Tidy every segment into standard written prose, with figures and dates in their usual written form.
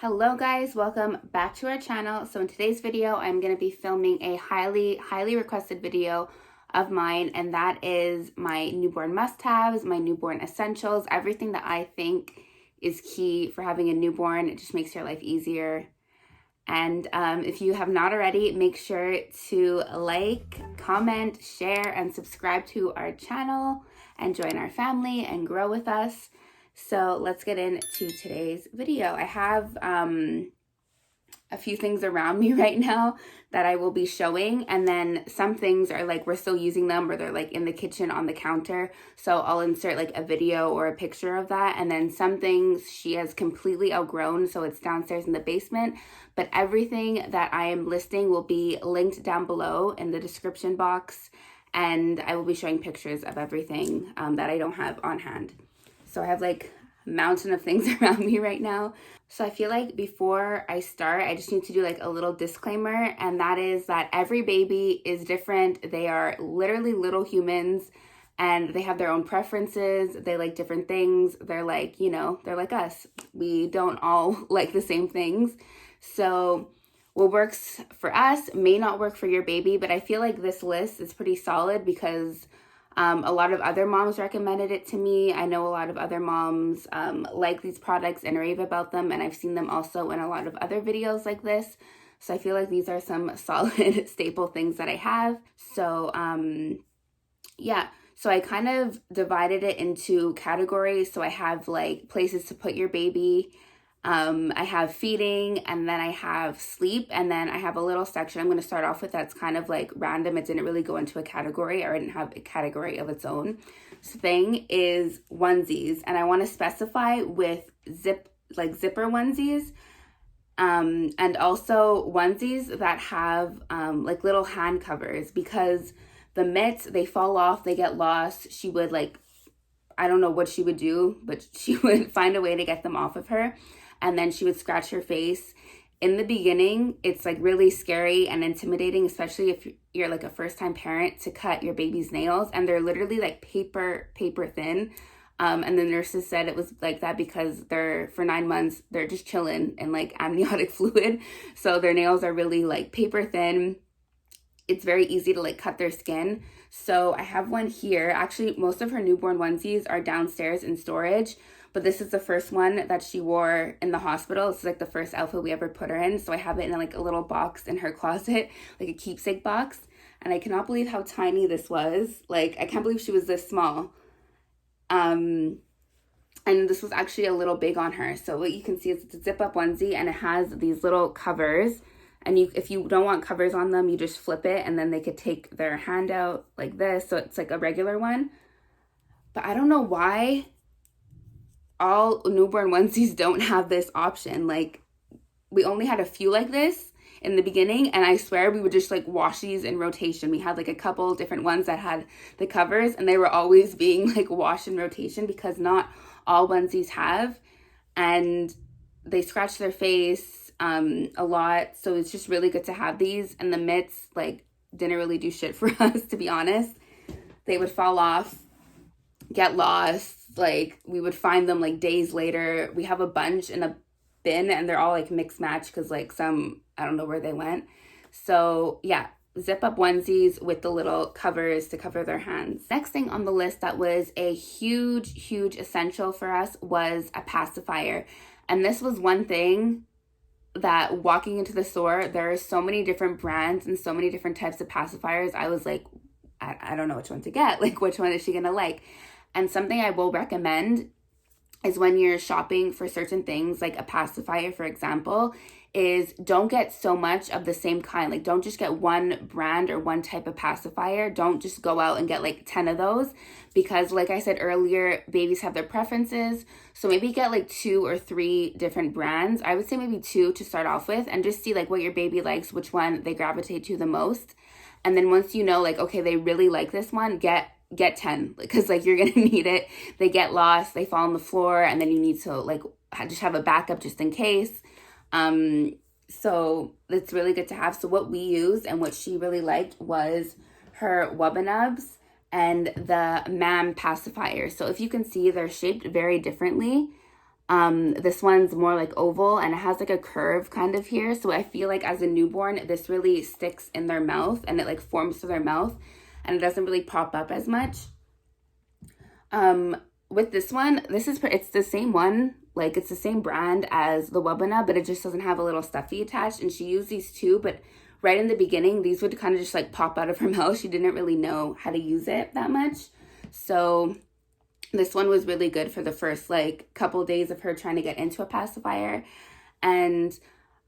Hello guys, welcome back to our channel. So in today's video, I'm going to be filming a highly requested video of mine, and that is my newborn must-haves, my newborn essentials, everything that I think is key for having a newborn. It just makes your life easier. And if you have not already, make sure to like, comment, share, and subscribe to our channel and join our family and grow with us. So let's get into today's video. I have a few things around me right now that I will be showing, and then some things are like we're still using them, or they're like in the kitchen on the counter. So I'll insert like a video or a picture of that. And then some things she has completely outgrown, so it's downstairs in the basement. But everything that I am listing will be linked down below in the description box, and I will be showing pictures of everything that I don't have on hand. So I have like a mountain of things around me right now. So I feel like before I start, I just need to do like a little disclaimer, and that is that every baby is different. They are literally little humans, and they have their own preferences. They like different things. They're like, you know, they're like us. We don't all like the same things. So what works for us may not work for your baby, but I feel like this list is pretty solid because a lot of other moms recommended it to me. I know a lot of other moms like these products and rave about them, and I've seen them also in a lot of other videos like this. So I feel like these are some solid staple things that I have. So yeah, so I kind of divided it into categories. So I have like places to put your baby. I have feeding, and then I have sleep, and then I have a little section I'm going to start off with that's kind of like random. It didn't really go into a category, or I didn't have a category of its own. So thing is onesies, and I want to specify with zipper onesies, and also onesies that have like little hand covers, because the mitts, they fall off, they get lost. She would like, I don't know what she would do, but she would find a way to get them off of her. And then she would scratch her face. In the beginning, it's like really scary and intimidating, especially if you're like a first-time parent, to cut your baby's nails. And they're literally like paper thin. And the nurses said it was like that because for 9 months, they're just chilling in like amniotic fluid. So their nails are really like paper thin. It's very easy to like cut their skin. So I have one here. Actually, most of her newborn onesies are downstairs in storage, but this is the first one that she wore in the hospital. This is like the first outfit we ever put her in. So I have it in like a little box in her closet, like a keepsake box. And I cannot believe how tiny this was. Like, I can't believe she was this small. And this was actually a little big on her. So what you can see is it's a zip up onesie, and it has these little covers. And if you don't want covers on them, you just flip it, and then they could take their hand out like this. So it's like a regular one. But I don't know why all newborn onesies don't have this option. Like, we only had a few like this in the beginning, and I swear we would just like wash these in rotation. We had like a couple different ones that had the covers, and they were always being like washed in rotation because not all onesies have, and they scratch their face a lot. So it's just really good to have these. And the mitts like didn't really do shit for us, to be honest. They would fall off, get lost. Like, we would find them like days later. We have a bunch in a bin, and they're all like mixed match because like some, I don't know where they went. So yeah, zip up onesies with the little covers to cover their hands. Next thing on the list that was a huge essential for us was a pacifier. And this was one thing that walking into the store, there are so many different brands and so many different types of pacifiers. I was like, I don't know which one to get. Like, which one is she gonna like? And something I will recommend is when you're shopping for certain things, like a pacifier, for example, is don't get so much of the same kind. Like, don't just get one brand or one type of pacifier. Don't just go out and get like 10 of those, because like I said earlier, babies have their preferences. So maybe get like 2 or 3 different brands. I would say maybe 2 to start off with, and just see like what your baby likes, which one they gravitate to the most. And then once you know, like, okay, they really like this one, get 10, because like you're gonna need it. They get lost, they fall on the floor, and then you need to like just have a backup just in case. So it's really good to have. So what we used and what she really liked was her Wubbanubs and the MAM pacifier. So if you can see, they're shaped very differently. This one's more like oval and it has like a curve kind of here. So I feel like as a newborn, this really sticks in their mouth and it like forms to their mouth and it doesn't really pop up as much. With this one, it's the same one, like it's the same brand as the Wubbanub, but it just doesn't have a little stuffy attached. And she used these two, but right in the beginning, these would kind of just like pop out of her mouth. She didn't really know how to use it that much. So this one was really good for the first like couple days of her trying to get into a pacifier. And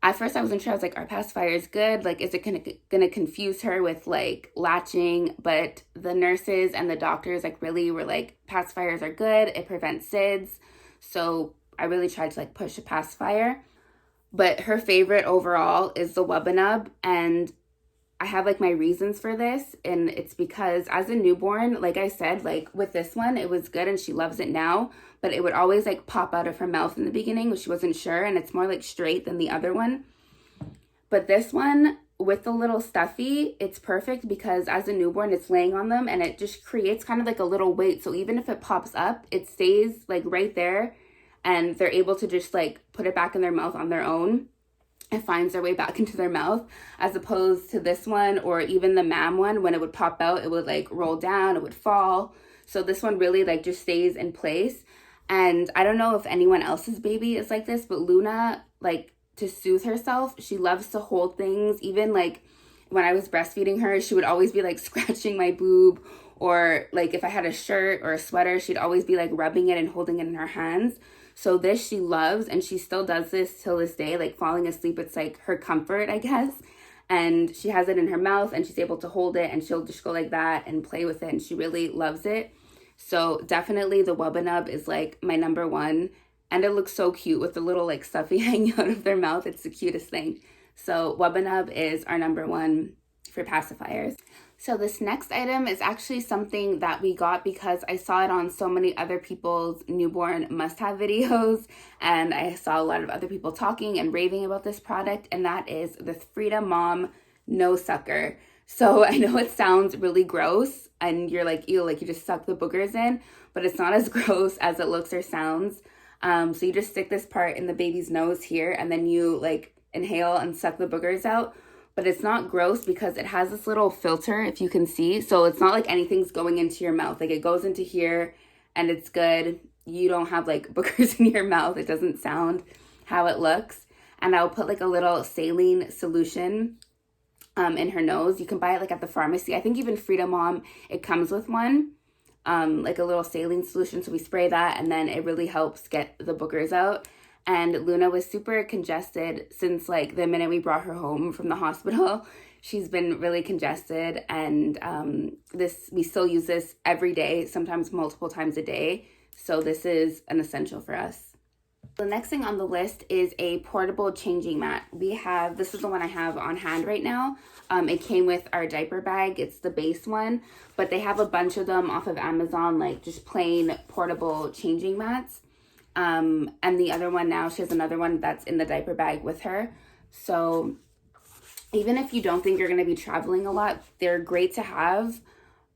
at first I wasn't sure. I was like, are pacifiers good? Like, is it gonna confuse her with like latching? But the nurses and the doctors like really were like, pacifiers are good. It prevents SIDS. So I really tried to like push a pacifier. But her favorite overall is the Wubbanub. And I have like my reasons for this, and it's because as a newborn, like I said, like with this one, it was good and she loves it now, but it would always like pop out of her mouth in the beginning when she wasn't sure, and it's more like straight than the other one. But this one with the little stuffy, it's perfect because as a newborn, it's laying on them and it just creates kind of like a little weight. So even if it pops up, it stays like right there and they're able to just like put it back in their mouth on their own. It finds their way back into their mouth, as opposed to this one or even the MAM one. When it would pop out, it would like roll down, it would fall. So this one really like just stays in place. And I don't know if anyone else's baby is like this, but Luna, like to soothe herself, she loves to hold things. Even like when I was breastfeeding her, she would always be like scratching my boob, or like if I had a shirt or a sweater, she'd always be like rubbing it and holding it in her hands. So this she loves, and she still does this till this day, like falling asleep. It's like her comfort, I guess. And she has it in her mouth and she's able to hold it and she'll just go like that and play with it. And she really loves it. So definitely the Wubbanub is like my number one. And it looks so cute with the little like stuffy hanging out of their mouth. It's the cutest thing. So Wubbanub is our number one for pacifiers. So this next item is actually something that we got because I saw it on so many other people's newborn must-have videos, and I saw a lot of other people talking and raving about this product, and that is the Frida Mom No Sucker. So I know it sounds really gross, and you're like, ew, like you just suck the boogers in, but it's not as gross as it looks or sounds. So you just stick this part in the baby's nose here, and then you like inhale and suck the boogers out. But it's not gross because it has this little filter, if you can see. So it's not like anything's going into your mouth. Like it goes into here and it's good. You don't have like boogers in your mouth. It doesn't sound how it looks. And I'll put like a little saline solution in her nose. You can buy it like at the pharmacy. I think even Frida Mom, it comes with one, like a little saline solution. So we spray that and then it really helps get the boogers out. And Luna was super congested since like the minute we brought her home from the hospital. She's been really congested, and we still use this every day, sometimes multiple times a day. So this is an essential for us. The next thing on the list is a portable changing mat. This is the one I have on hand right now. It came with our diaper bag. It's the base one, but they have a bunch of them off of Amazon, like just plain portable changing mats. And the other one now, she has another one that's in the diaper bag with her. So even if you don't think you're going to be traveling a lot, they're great to have,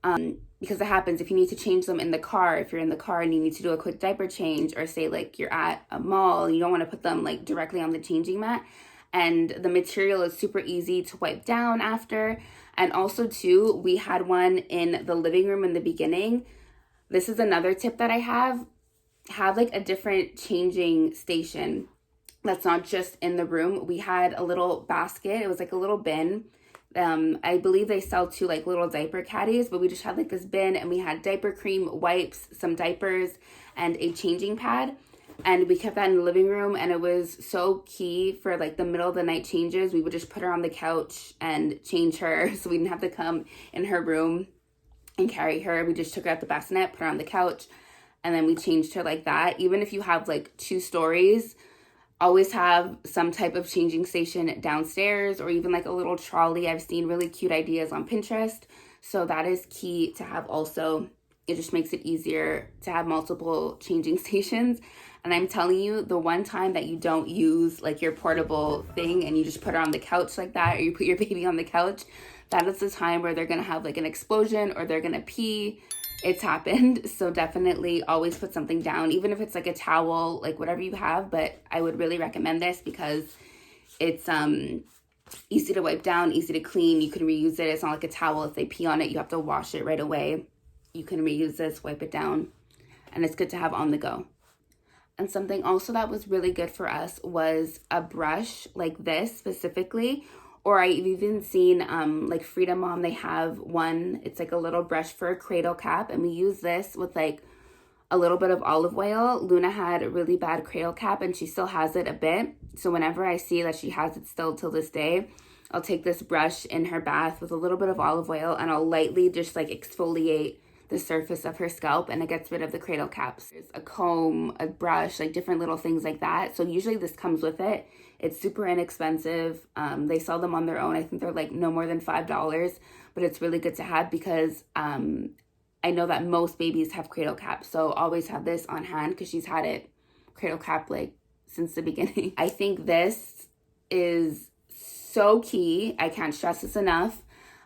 because it happens if you need to change them in the car. If you're in the car and you need to do a quick diaper change, or say like you're at a mall, you don't want to put them like directly on the changing mat. And the material is super easy to wipe down after. And also too, we had one in the living room in the beginning. This is another tip that I have like a different changing station that's not just in the room. We had a little basket. It was like a little bin. I believe they sell two like little diaper caddies, but we just had like this bin, and we had diaper cream, wipes, some diapers, and a changing pad. And we kept that in the living room, and it was so key for like the middle of the night changes. We would just put her on the couch and change her, so we didn't have to come in her room and carry her. We just took her out the bassinet, put her on the couch, and then we changed her like that. Even if you have like 2 stories, always have some type of changing station downstairs, or even like a little trolley. I've seen really cute ideas on Pinterest. So that is key to have also. It just makes it easier to have multiple changing stations. And I'm telling you, the one time that you don't use like your portable thing and you just put her on the couch like that, or you put your baby on the couch, that is the time where they're going to have like an explosion, or they're going to pee. it's happened. So definitely always put something down, even if it's like a towel, like whatever you have. But I would really recommend this because it's easy to wipe down, easy to clean. You can reuse it. It's not like a towel. If they pee on it, you have to wash it right away. You can reuse this, wipe it down, and it's good to have on the go. And something also that was really good for us was a brush like this specifically. Or I've even seen like Freedom Mom, they have one, it's like a little brush for a cradle cap. And we use this with like a little bit of olive oil. Luna had a really bad cradle cap and she still has it a bit. So whenever I see that she has it still till this day, I'll take this brush in her bath with a little bit of olive oil and I'll lightly just like exfoliate the surface of her scalp, and it gets rid of the cradle caps. There's a comb, a brush, like different little things like that. So usually this comes with it. It's super inexpensive. They sell them on their own. I think they're like no more than $5, but it's really good to have because I know that most babies have cradle caps. So always have this on hand because she's had it cradle cap like since the beginning. I think this is so key. I can't stress this enough.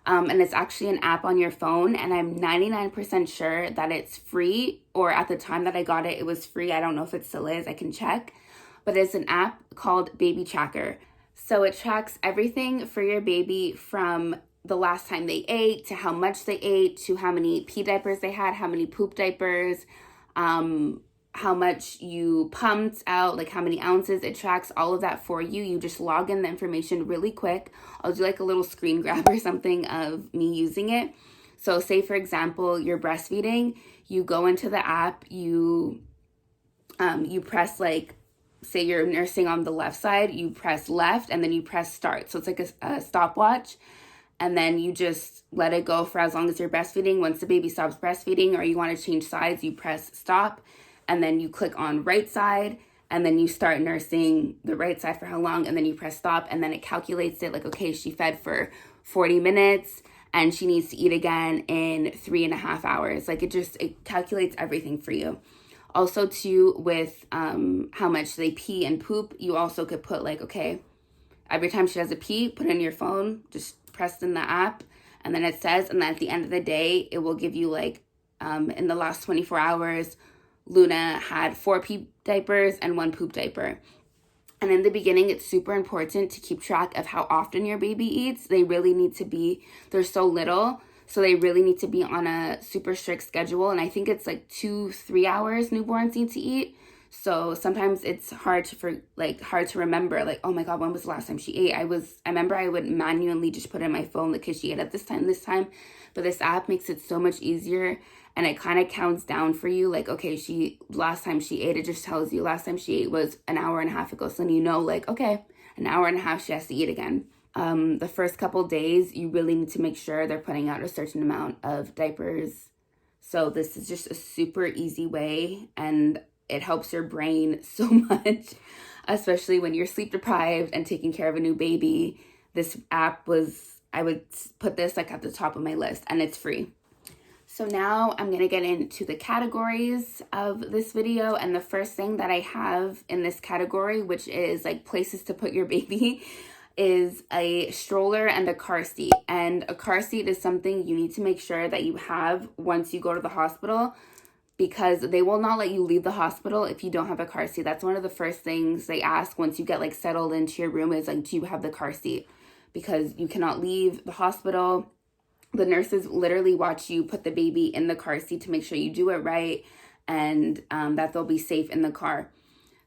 And it's actually an app on your phone, and I'm 99% sure that it's free, or at the time that I got it, it was free. I don't know if it still is. I can check. But it's an app called Baby Tracker. So it tracks everything for your baby from the last time they ate, to how much they ate, to how many pee diapers they had, how many poop diapers, how much you pumped out, like how many ounces. It tracks all of that for you. You just log in the information really quick. I'll do like a little screen grab or something of me using it. So say for example, you're breastfeeding, you go into the app, you press like, say you're nursing on the left side, you press left and then you press start. So it's like a stopwatch. And then you just let it go for as long as you're breastfeeding. Once the baby stops breastfeeding or you want to change sides, you press stop. And then you click on right side, and then you start nursing the right side for how long, and then you press stop, and then it calculates it like, okay, she fed for 40 minutes, and she needs to eat again in 3.5 hours. Like it calculates everything for you. Also too, with how much they pee and poop, you also could put like, okay, every time she has a pee, put it in your phone, just press in the app, and then it says, and then at the end of the day, it will give you like, in the last 24 hours, Luna had 4 pee diapers and 1 poop diaper. And in the beginning, it's super important to keep track of how often your baby eats. They really need to be, they're so little, so they really need to be on a super strict schedule. And I think it's like 2-3 hours newborns need to eat. So sometimes it's hard to remember, like, oh my God, when was the last time she ate? I remember I would manually just put in my phone, like, because she ate at this time. But this app makes it so much easier. And it kind of counts down for you, like, okay, last time she ate, it just tells you last time she ate was an hour and a half ago. So then you know, like, okay, an hour and a half, she has to eat again. The first couple days, you really need to make sure they're putting out a certain amount of diapers. So this is just a super easy way, and it helps your brain so much, especially when you're sleep deprived and taking care of a new baby. This app I would put this like at the top of my list, and it's free. So now I'm going to get into the categories of this video. And the first thing that I have in this category, which is like places to put your baby, is a stroller and a car seat. And a car seat is something you need to make sure that you have once you go to the hospital, because they will not let you leave the hospital if you don't have a car seat. That's one of the first things they ask once you get like settled into your room is like, do you have the car seat? Because you cannot leave the hospital. The nurses literally watch you put the baby in the car seat to make sure you do it right, and that they'll be safe in the car.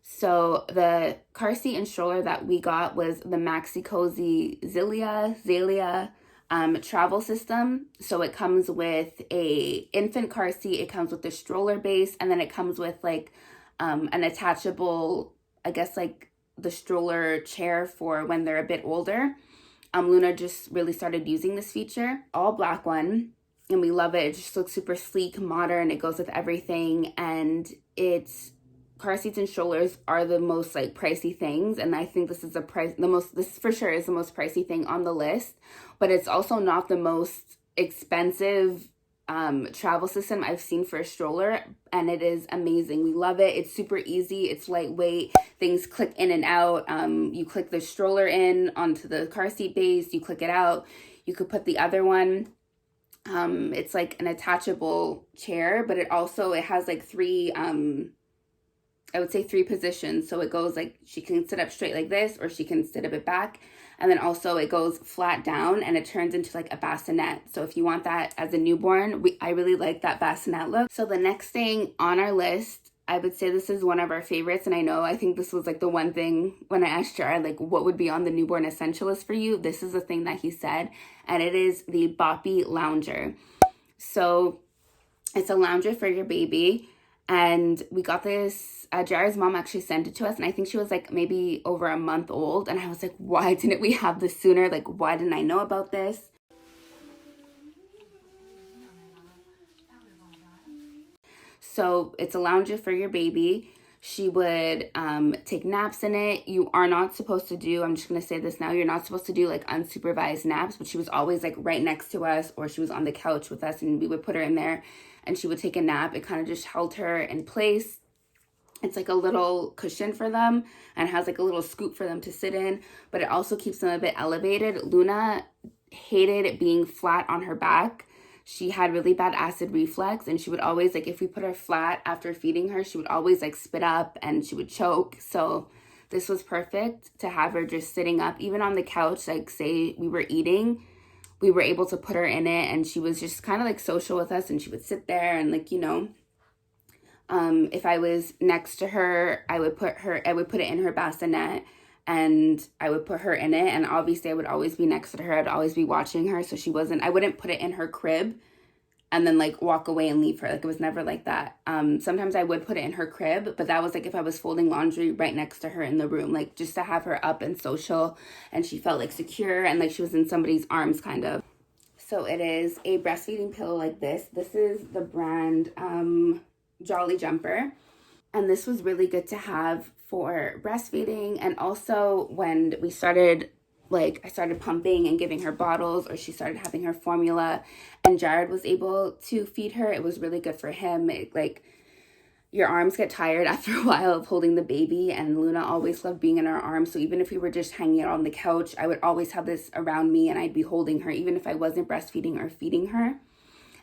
So the car seat and stroller that we got was the Maxi Cozy Zalia travel system. So it comes with a infant car seat, it comes with the stroller base, and then it comes with like an attachable, I guess like the stroller chair for when they're a bit older. Luna just really started using this feature. All black one, and we love it. It just looks super sleek, modern. It goes with everything, and it's car seats and strollers are the most like pricey things, and I think this is this for sure is the most pricey thing on the list, but it's also not the most expensive travel system I've seen for a stroller, and it is amazing. We love it. It's super easy. It's lightweight. Things click in and out. You click the stroller in onto the car seat base. You click it out. You could put the other one It's like an attachable chair, but it has like three, I would say three positions. So it goes like, she can sit up straight like this, or she can sit a bit back. And then also it goes flat down and it turns into like a bassinet. So if you want that as a newborn, I really like that bassinet look. So the next thing on our list, I would say this is one of our favorites. And I think this was like the one thing when I asked Jared, like, what would be on the newborn essential list for you? This is the thing that he said, and it is the Boppy Lounger. So it's a lounger for your baby. And we got this, Jared's mom actually sent it to us, and I think she was like maybe over a month old. And I was like, why didn't we have this sooner? Like, why didn't I know about this? So it's a lounger for your baby. She would take naps in it. You are not supposed to do, I'm just going to say this now, you're not supposed to do like unsupervised naps, but she was always like right next to us, or she was on the couch with us, and we would put her in there and she would take a nap. It kind of just held her in place. It's like a little cushion for them and has like a little scoop for them to sit in, but it also keeps them a bit elevated. Luna hated it being flat on her back. She had really bad acid reflux, and she would always, like, if we put her flat after feeding her, she would always like spit up and she would choke. So this was perfect to have her just sitting up, even on the couch. Like, say we were eating, we were able to put her in it, and she was just kind of like social with us, and she would sit there and like, you know, if I was next to her, I would put it in her bassinet, and I would put her in it. And obviously I would always be next to her. I'd always be watching her. So I wouldn't put it in her crib and then like walk away and leave her. Like, it was never like that. Sometimes I would put it in her crib, but that was like if I was folding laundry right next to her in the room, like just to have her up and social, and she felt like secure and like she was in somebody's arms kind of. So it is a breastfeeding pillow like this. This is the brand Jolly Jumper. And this was really good to have for breastfeeding. And also when we started, like, I started pumping and giving her bottles, or she started having her formula and Jared was able to feed her, it was really good for him. Like, your arms get tired after a while of holding the baby, and Luna always loved being in our arms. So even if we were just hanging out on the couch, I would always have this around me and I'd be holding her, even if I wasn't breastfeeding or feeding her.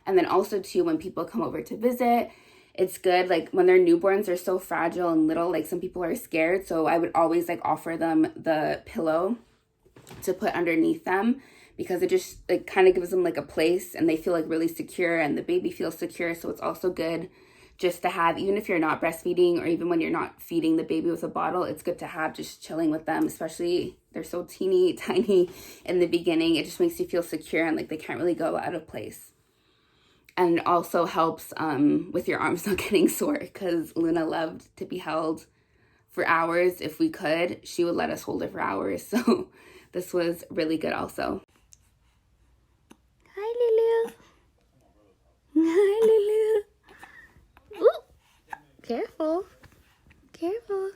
And then also too, when people come over to visit, it's good, like when they're newborns, they're so fragile and little, like some people are scared. So I would always like offer them the pillow to put underneath them, because it just like kind of gives them like a place and they feel like really secure, and the baby feels secure. So it's also good just to have, even if you're not breastfeeding, or even when you're not feeding the baby with a bottle, it's good to have just chilling with them, especially they're so teeny tiny in the beginning. It just makes you feel secure and like they can't really go out of place. And it also helps with your arms not getting sore, because Luna loved to be held for hours. If we could, she would let us hold her for hours. So this was really good also. Hi, Lulu. Hi, Lulu. Ooh, careful. Careful.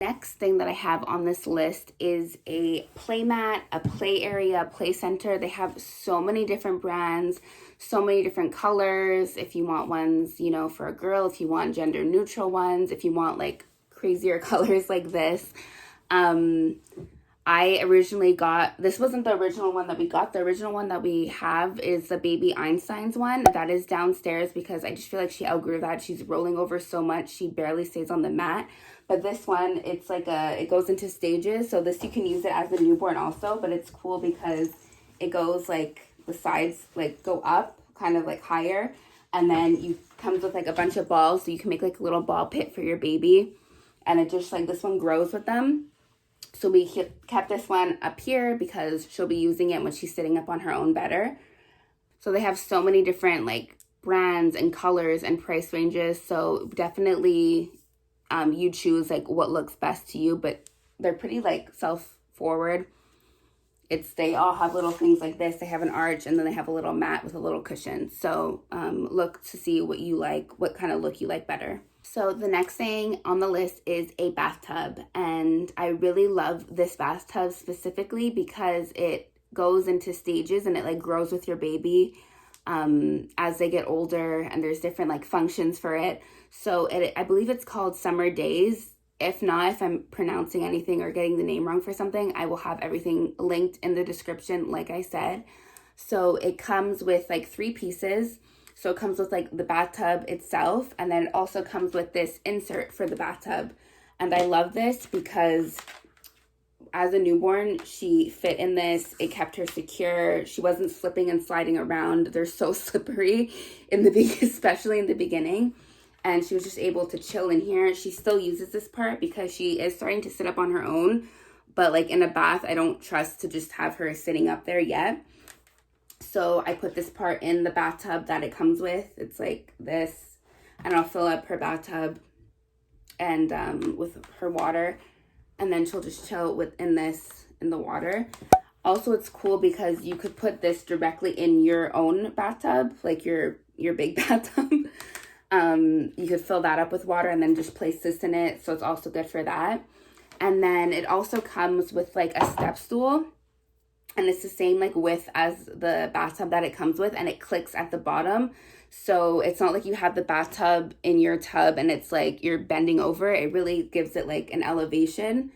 Next thing that I have on this list is a play mat, a play area, play center. They have so many different brands, so many different colors. If you want ones, you know, for a girl, if you want gender neutral ones, if you want like crazier colors like this. I originally got, this wasn't the original one that we got. The original one that we have is the Baby Einstein's one. That is downstairs because I just feel like she outgrew that. She's rolling over so much, she barely stays on the mat. But this one, it's like it goes into stages. So this, you can use it as a newborn also, but it's cool because it goes like, the sides like go up, kind of like higher. And then you comes with like a bunch of balls, so you can make like a little ball pit for your baby. And it just like, this one grows with them. So we kept this one up here because she'll be using it when she's sitting up on her own better. So they have so many different like brands and colors and price ranges. So definitely you choose like what looks best to you, but they're pretty like self-forward. They all have little things like this. They have an arch, and then they have a little mat with a little cushion. So look to see what you like, what kind of look you like better. So the next thing on the list is a bathtub, and I really love this bathtub specifically because it goes into stages and it like grows with your baby as they get older, and there's different like functions for it. So I believe it's called Summer Days. If not, if I'm pronouncing anything or getting the name wrong for something, I will have everything linked in the description, like I said. So it comes with like 3 pieces. So it comes with like the bathtub itself, and then it also comes with this insert for the bathtub. And I love this because as a newborn, she fit in this. It kept her secure. She wasn't slipping and sliding around. They're so slippery in the especially in the beginning. And she was just able to chill in here. She still uses this part because she is starting to sit up on her own. But like in a bath, I don't trust to just have her sitting up there yet. So I put this part in the bathtub that it comes with. It's like this. And I'll fill up her bathtub and with her water. And then she'll just chill in the water. Also, it's cool because you could put this directly in your own bathtub, like your big bathtub. You could fill that up with water and then just place this in it. So it's also good for that. And then it also comes with like a step stool. And it's the same like width as the bathtub that it comes with. And it clicks at the bottom. So it's not like you have the bathtub in your tub and it's like you're bending over. It really gives it like an elevation.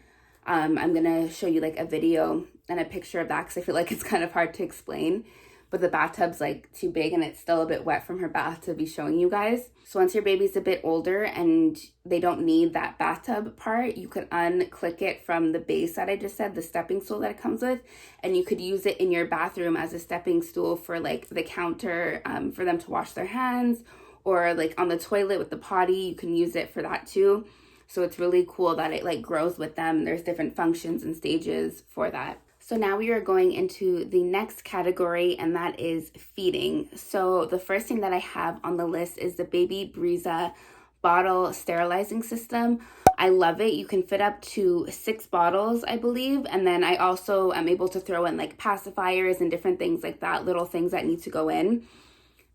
I'm going to show you like a video and a picture of that because I feel like it's kind of hard to explain. But the bathtub's like too big and it's still a bit wet from her bath to be showing you guys. So once your baby's a bit older and they don't need that bathtub part, you could unclick it from the base that I just said, the stepping stool that it comes with. And you could use it in your bathroom as a stepping stool for like the counter for them to wash their hands, or like on the toilet with the potty, you can use it for that too. So it's really cool that it like grows with them. There's different functions and stages for that. So now we are going into the next category, and that is feeding. So the first thing that I have on the list is the Baby Breeza bottle sterilizing system. I love it. You can fit up to 6 bottles, I believe. And then I also am able to throw in like pacifiers and different things like that, little things that need to go in.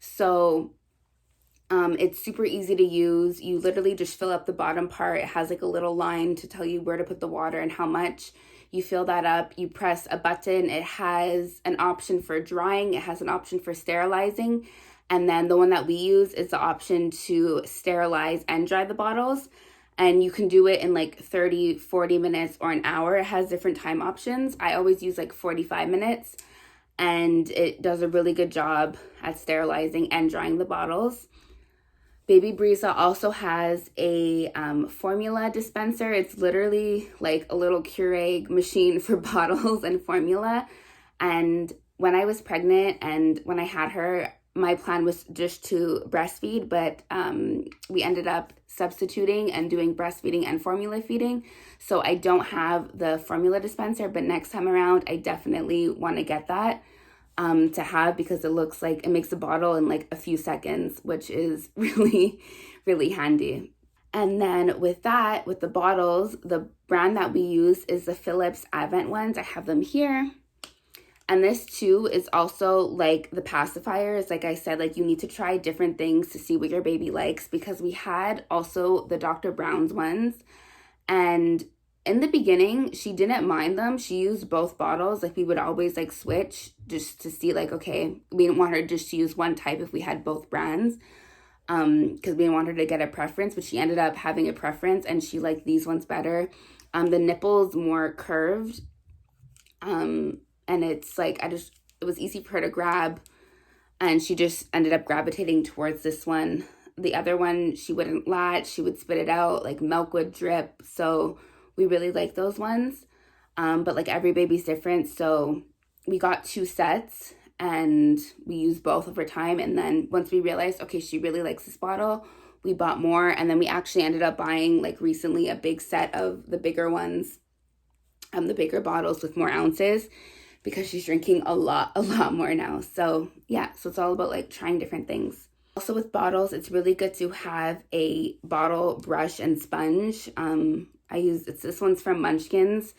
So it's super easy to use. You literally just fill up the bottom part. It has like a little line to tell you where to put the water and how much. You fill that up, you press a button. It has an option for drying. It has an option for sterilizing. And then the one that we use is the option to sterilize and dry the bottles. And you can do it in like 30, 40 minutes or an hour. It has different time options. I always use like 45 minutes. And it does a really good job at sterilizing and drying the bottles. Baby Breeza also has a formula dispenser. It's literally like a little Keurig machine for bottles and formula. And when I was pregnant and when I had her, my plan was just to breastfeed, but we ended up substituting and doing breastfeeding and formula feeding. So I don't have the formula dispenser, but next time around, I definitely want to get that. To have, because it looks like it makes a bottle in like a few seconds, which is really, really handy. And then with that, with the bottles, the brand that we use is the Philips Advent ones. I have them here. And this too is also like the pacifiers. Like I said, like you need to try different things to see what your baby likes, because we had also the Dr. Brown's ones. And in the beginning, she didn't mind them. She used both bottles. Like we would always like switch just to see like, okay, we didn't want her just to use one type if we had both brands. Because we didn't want her to get a preference, but she ended up having a preference and she liked these ones better. The nipples more curved. And it's like, it was easy for her to grab, and she just ended up gravitating towards this one. The other one, she wouldn't latch. She would spit it out, like milk would drip. So we really like those ones. But like every baby's different. So we got 2 sets and we used both over time. And then once we realized, okay, she really likes this bottle, we bought more. And then we actually ended up buying like recently a big set of the bigger ones, the bigger bottles with more ounces, because she's drinking a lot more now. So yeah, so it's all about like trying different things. Also with bottles, it's really good to have a bottle brush and sponge. This one's from Munchkins.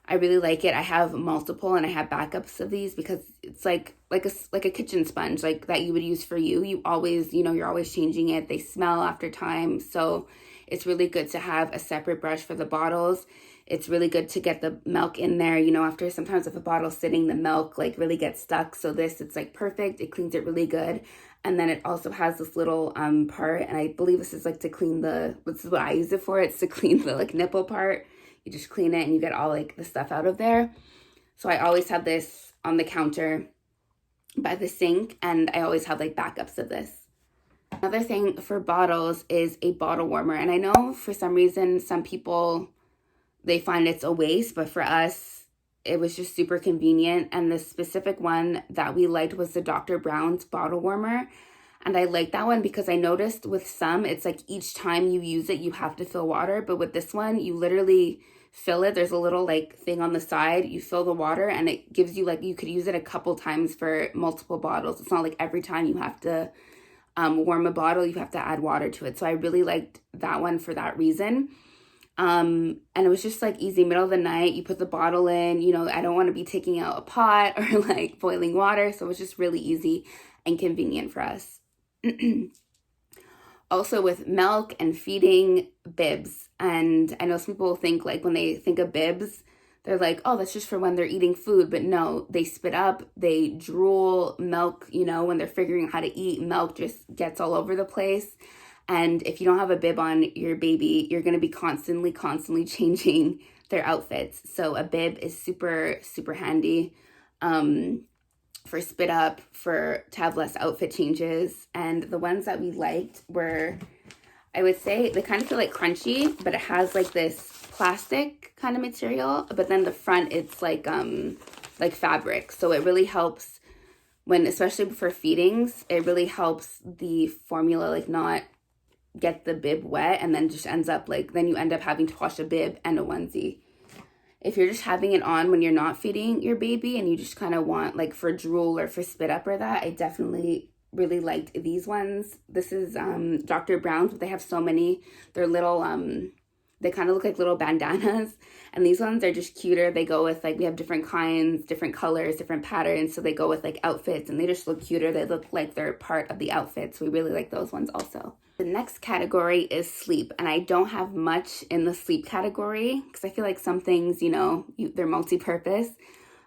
I really like it. I have multiple and I have backups of these because it's like a kitchen sponge, like that you would use for you. You always, you're always changing it. They smell after time. So it's really good to have a separate brush for the bottles. It's really good to get the milk in there, after sometimes if a bottle's sitting, the milk like really gets stuck. So it's like perfect. It cleans it really good. And then it also has this little part, and I believe this is like to clean this is what I use it for. It's to clean the like nipple part. You just clean it and you get all like the stuff out of there. So I always have this on the counter by the sink, and I always have like backups of this. Another thing for bottles is a bottle warmer. And I know for some reason, some people, they find it's a waste, but for us, it was just super convenient. And the specific one that we liked was the Dr. Brown's bottle warmer. And I like that one because I noticed with some, it's like each time you use it, you have to fill water. But with this one, you literally fill it. There's a little like thing on the side. You fill the water and it gives you like, you could use it a couple times for multiple bottles. It's not like every time you have to warm a bottle, you have to add water to it. So I really liked that one for that reason. And it was just like easy, middle of the night, you put the bottle in, you know, I don't want to be taking out a pot or like boiling water. So it was just really easy and convenient for us. Also with milk and feeding, bibs. And I know some people think like when they think of bibs, they're like, oh, that's just for when they're eating food. But no, they spit up, they drool, milk, you know, when they're figuring out how to eat, milk just gets all over the place. And if you don't have a bib on your baby, you're going to be constantly changing their outfits. So a bib is super, super handy for spit up, to have less outfit changes. And the ones that we liked were, I would say, they kind of feel like crunchy, but it has like this plastic kind of material. But then the front, it's like fabric. So it really helps when, especially for feedings, it really helps the formula like not get the bib wet and then just ends up like, then you end up having to wash a bib and a onesie. If you're just having it on when you're not feeding your baby and you just kind of want like for drool or for spit up or that, I definitely really liked these ones. This is Dr. Brown's, but they have so many. They're little, they kind of look like little bandanas. And these ones are just cuter. They go with like, we have different kinds, different colors, different patterns. So they go with like outfits and they just look cuter. They look like they're part of the outfit. So we really like those ones also. The next category is sleep. And I don't have much in the sleep category because I feel like some things, you know, they're multi-purpose.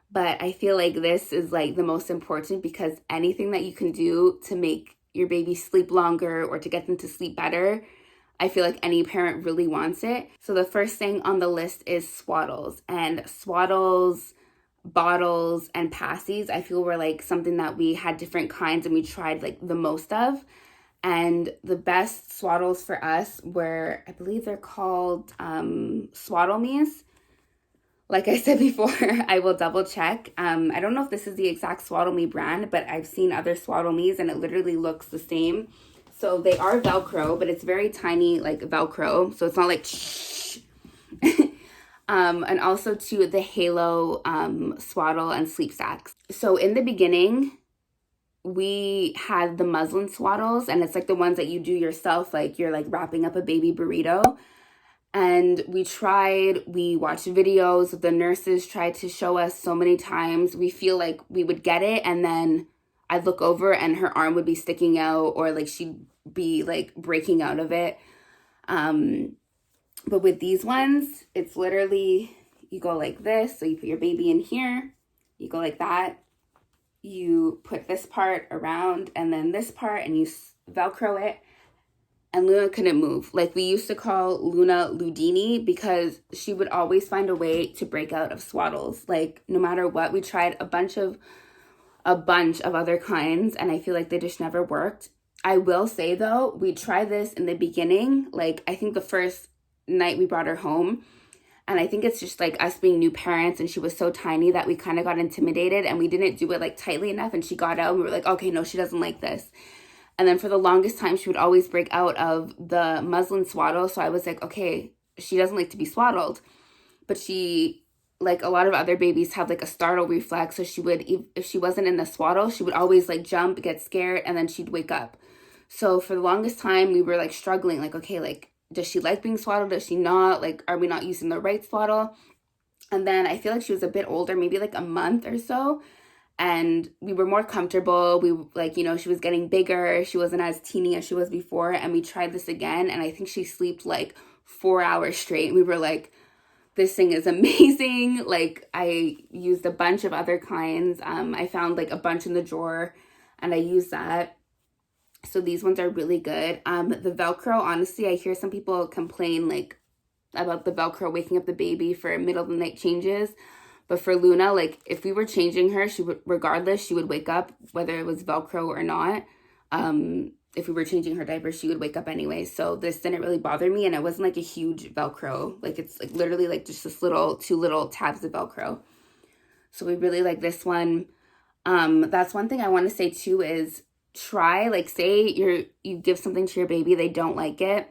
But I feel like this is like the most important because anything that you can do to make your baby sleep longer or to get them to sleep better, I feel like any parent really wants it. So the first thing on the list is swaddles. And swaddles, bottles, and passies, I feel were like something that we had different kinds and we tried like the most of. And the best swaddles for us were, I believe they're called Swaddle Me's. Like I said before, I will double check. I don't know if this is the exact Swaddle Me brand, but I've seen other Swaddle Me's and it literally looks the same. So they are Velcro, but it's very tiny, like Velcro. So it's not like shh. And also to the Halo swaddle and sleep sacks. So in the beginning, we had the muslin swaddles, and it's like the ones that you do yourself, like you're like wrapping up a baby burrito. And we watched videos, the nurses tried to show us so many times. We feel like we would get it, and then I'd look over and her arm would be sticking out, or like she'd be like breaking out of it. But with these ones, it's literally, you go like this. So you put your baby in here, you go like that. You put this part around and then this part and you Velcro it. And Luna couldn't move. Like we used to call Luna Ludini because she would always find a way to break out of swaddles. Like no matter what, we tried a bunch of other kinds and I feel like they just never worked. I will say though, we tried this in the beginning. Like I think the first night we brought her home, and I think it's just like us being new parents and she was so tiny that we kind of got intimidated and we didn't do it like tightly enough, and she got out and we were like, okay, no, she doesn't like this. And then for the longest time, she would always break out of the muslin swaddle. So I was like, okay, she doesn't like to be swaddled. But she, like a lot of other babies, have like a startle reflex. So she would, if she wasn't in the swaddle, she would always like jump, get scared, and then she'd wake up. So for the longest time, we were like struggling, like, okay, like, does she like being swaddled? Does she not? Like, are we not using the right swaddle? And then I feel like she was a bit older, maybe like a month or so. And we were more comfortable. We like, you know, she was getting bigger. She wasn't as teeny as she was before. And we tried this again. And I think she slept like 4 hours straight. And we were like, this thing is amazing. Like I used a bunch of other kinds. I found like a bunch in the drawer and I used that. So these ones are really good. The Velcro, honestly, I hear some people complain like about the Velcro waking up the baby for middle of the night changes. But for Luna, like if we were changing her, she would, regardless, she would wake up whether it was Velcro or not. If we were changing her diaper, she would wake up anyway. So this didn't really bother me, and it wasn't like a huge Velcro. Like it's like literally like just this little, 2 little tabs of Velcro. So we really like this one. That's one thing I want to say too is try, like say you give something to your baby, they don't like it,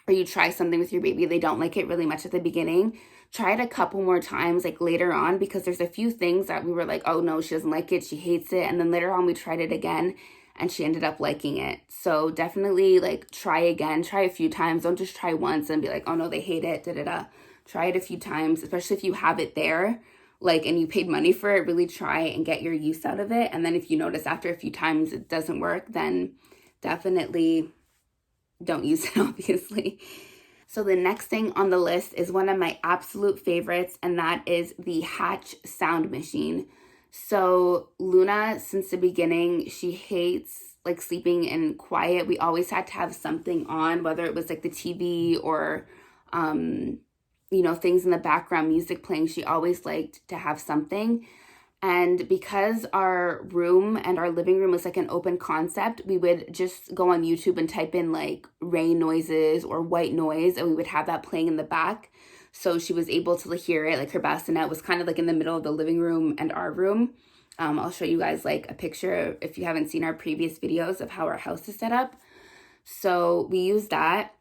or you try something with your baby, they don't like it really much at the beginning. Try it a couple more times like later on, because there's a few things that we were like, oh no, she doesn't like it, she hates it. And then later on we tried it again and she ended up liking it. So definitely like try again, try a few times. Don't just try once and be like, oh no, they hate it, da-da-da. Try it a few times, especially if you have it there, like, and you paid money for it. Really try and get your use out of it. And then if you notice after a few times it doesn't work, then definitely don't use it, obviously. So the next thing on the list is one of my absolute favorites, and that is the Hatch sound machine. So Luna, since the beginning, she hates like sleeping in quiet. We always had to have something on, whether it was like the TV or, things in the background, music playing. She always liked to have something. And because our room and our living room was like an open concept, we would just go on YouTube and type in like rain noises or white noise, and we would have that playing in the back. So she was able to hear it. Like her bassinet was kind of like in the middle of the living room and our room. I'll show you guys like a picture if you haven't seen our previous videos of how our house is set up. So we used that.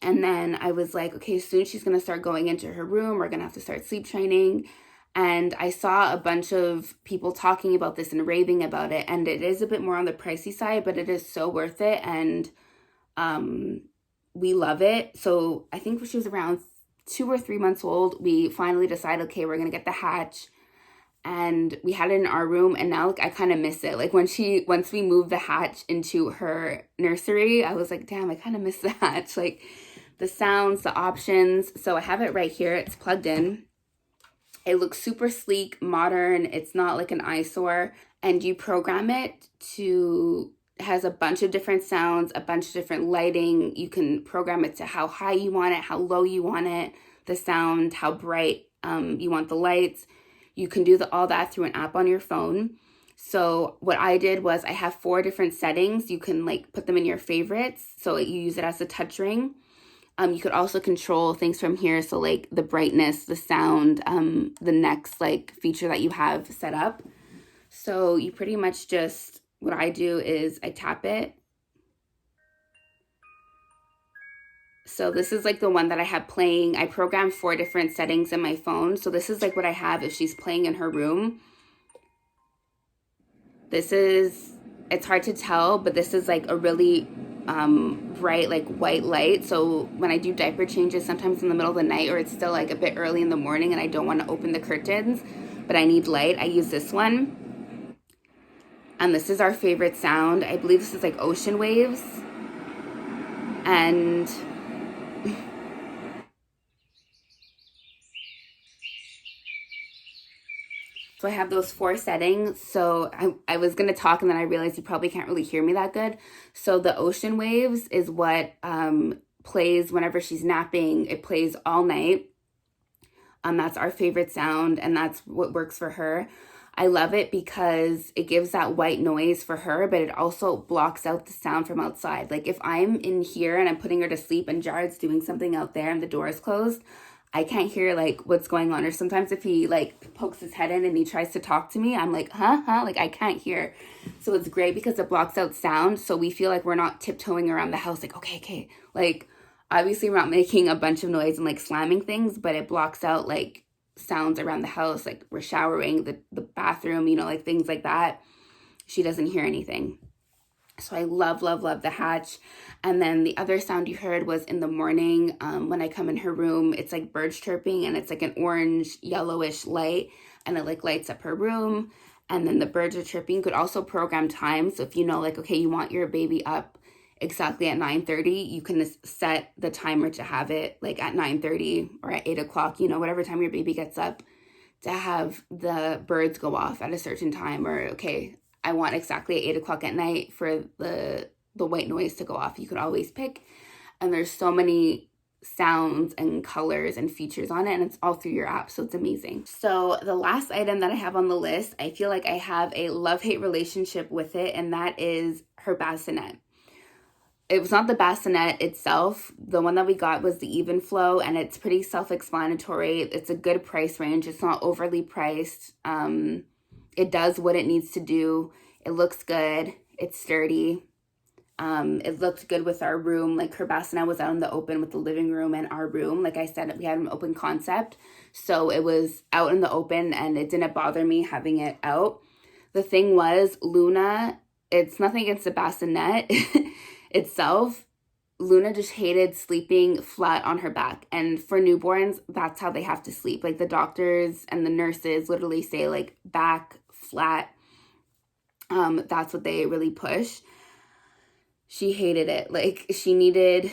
And then I was like, okay, soon she's going to start going into her room. We're going to have to start sleep training. And I saw a bunch of people talking about this and raving about it. And it is a bit more on the pricey side, but it is so worth it. And we love it. So I think when she was around 2 or 3 months old, we finally decided, okay, we're going to get the Hatch. And we had it in our room. And now like, I kind of miss it. Like once we moved the Hatch into her nursery, I was like, damn, I kind of miss the Hatch. Like the sounds, the options. So I have it right here. It's plugged in. It looks super sleek, modern. It's not like an eyesore. And you program it it has a bunch of different sounds, a bunch of different lighting. You can program it to how high you want it, how low you want it, the sound, how bright you want the lights. You can do all that through an app on your phone. So what I did was I have 4 different settings. You can like put them in your favorites. So you use it as a touch ring. You could also control things from here. So like the brightness, the sound, the next like feature that you have set up. So you pretty much just, what I do is I tap it. So this is like the one that I have playing. I programmed 4 different settings in my phone. So this is like what I have if she's playing in her room. It's hard to tell, but this is like a really bright like white light. So when I do diaper changes sometimes in the middle of the night, or it's still like a bit early in the morning and I don't want to open the curtains but I need light, I use this one. And this is our favorite sound. I believe this is like ocean waves. And so I have those 4 settings. So I was going to talk and then I realized you probably can't really hear me that good. So the ocean waves is what plays whenever she's napping. It plays all night. That's our favorite sound and that's what works for her. I love it because it gives that white noise for her, but it also blocks out the sound from outside. Like if I'm in here and I'm putting her to sleep and Jared's doing something out there and the door is closed, I can't hear like what's going on. Or sometimes if he like pokes his head in and he tries to talk to me, I'm like, huh? Like I can't hear. So it's great because it blocks out sound. So we feel like we're not tiptoeing around the house like, okay. Like obviously we're not making a bunch of noise and like slamming things, but it blocks out like sounds around the house. Like we're showering, the bathroom, like things like that. She doesn't hear anything. So I love the Hatch. And then the other sound you heard was in the morning when I come in her room. It's like birds chirping and it's like an orange yellowish light and it like lights up her room. And then the birds are chirping. You could also program time. So if you know like, okay, you want your baby up exactly at 9:30, you can set the timer to have it like at 9:30 or at 8 o'clock, whatever time your baby gets up, to have the birds go off at a certain time. Or okay, I want exactly at 8 o'clock at night for the white noise to go off. You could always pick, and there's so many sounds and colors and features on it, and it's all through your app, so it's amazing. So the last item that I have on the list, I feel like I have a love-hate relationship with it, and that is her bassinet. It was not the bassinet itself. The one that we got was the Even Flow, and it's pretty self-explanatory. It's a good price range. It's not overly priced. It does what it needs to do. It looks good. It's sturdy. It looked good with our room. Like, her bassinet was out in the open with the living room and our room. Like I said, we had an open concept, so it was out in the open, and it didn't bother me having it out. The thing was, Luna, it's nothing against the bassinet itself. Luna just hated sleeping flat on her back, and for newborns, that's how they have to sleep. Like, the doctors and the nurses literally say, like, back flat. That's what they really push. She hated it. Like, she needed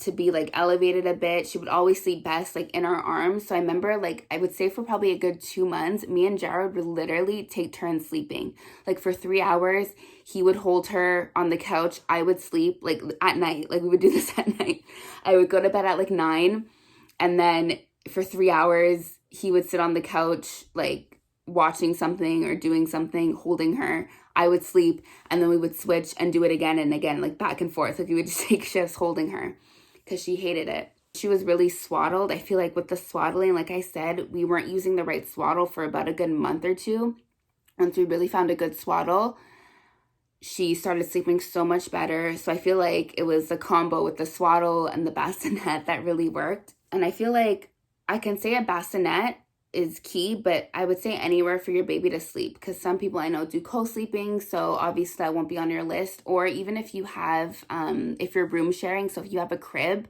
to be, like, elevated a bit. She would always sleep best, like, in our arms. So I remember, like, I would say for probably a good 2 months, me and Jared would literally take turns sleeping. Like, for 3 hours, he would hold her on the couch. I would sleep, like, at night. Like, we would do this at night. I would go to bed at, like, 9. And then for 3 hours, he would sit on the couch, like, watching something or doing something, holding her. I would sleep, and then we would switch and do it again and again, like, back and forth. Like, we would just take shifts holding her because she hated it. She was really swaddled. I feel like with the swaddling, like I said, we weren't using the right swaddle for about a good month or two. Once we really found a good swaddle, she started sleeping so much better. So I feel like it was a combo with the swaddle and the bassinet that really worked. And I feel like I can say a bassinet is key, but I would say anywhere for your baby to sleep, because some people I know do co-sleeping, so obviously that won't be on your list. Or even if you have, if you're room sharing, so if you have a crib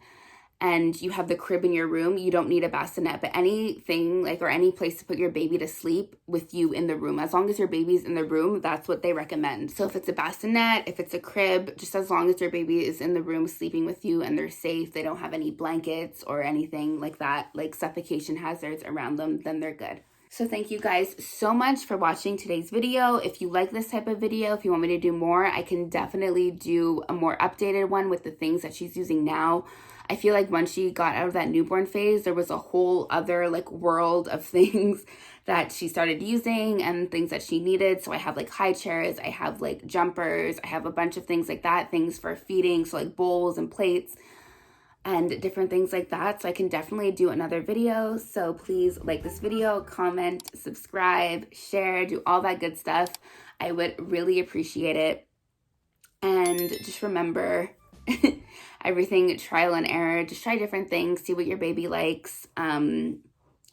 and you have the crib in your room, you don't need a bassinet. But anything, like, or any place to put your baby to sleep with you in the room, as long as your baby's in the room, that's what they recommend. So if it's a bassinet, if it's a crib, just as long as your baby is in the room sleeping with you and they're safe, they don't have any blankets or anything like that, like suffocation hazards around them, then they're good. So thank you guys so much for watching today's video. If you like this type of video, if you want me to do more, I can definitely do a more updated one with the things that she's using now. I feel like once she got out of that newborn phase, there was a whole other, like, world of things that she started using and things that she needed. So I have, like, high chairs, I have, like, jumpers, I have a bunch of things like that, things for feeding, so, like, bowls and plates and different things like that. So I can definitely do another video. So please like this video, comment, subscribe, share, do all that good stuff. I would really appreciate it. And just remember, everything trial and error. Just try different things, see what your baby likes, and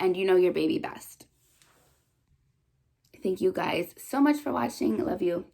you know your baby best. Thank you guys so much for watching. I love you.